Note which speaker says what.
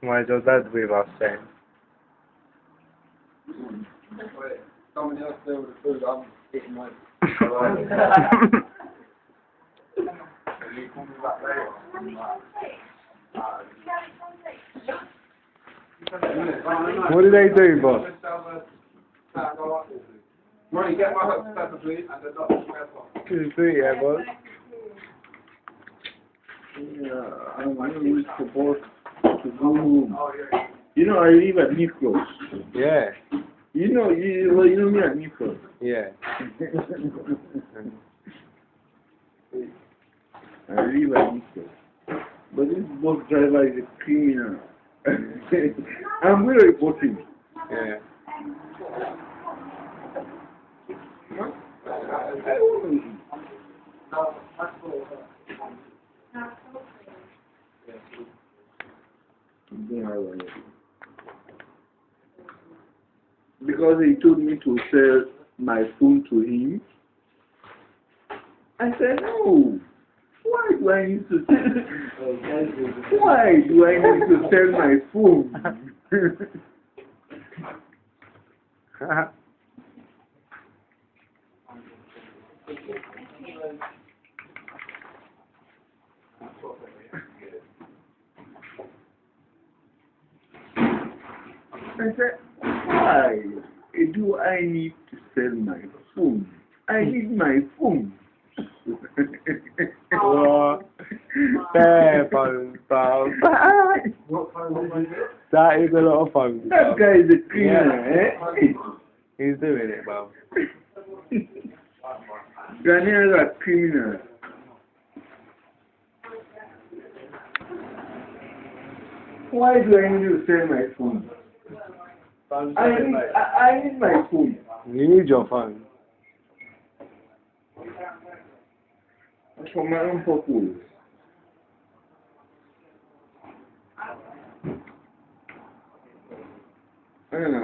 Speaker 1: Why does that we last time?
Speaker 2: Someone else there with the food, I'm getting mine.
Speaker 1: What did I do, boss?
Speaker 2: Ronnie, get my hot pepper, please, and the Dr. Pepper.
Speaker 1: What did you do, yeah, boss?
Speaker 3: Yeah, I'm with support to go home. You know, I live at Nichols.
Speaker 1: Yeah.
Speaker 3: You know me at Nichols.
Speaker 1: Yeah.
Speaker 3: I live at Nichols. But this bus driver is a criminal. I'm going to report him.
Speaker 1: Yeah.
Speaker 3: Because he told me to sell my phone to him. I said, no. Why do I need to Why do I need to sell my phone? I said, why do I need to sell my phone? I need my phone.
Speaker 1: What? Fair phone, pal.
Speaker 2: What phone was it?
Speaker 1: That is a lot of fun.
Speaker 3: That guy is a criminal, eh?
Speaker 1: He's doing it, well.
Speaker 3: Ghanaians are criminals. Why do I need to sell my phone? I need my phone.
Speaker 1: You need your phone.
Speaker 3: For my own purpose. I don't know.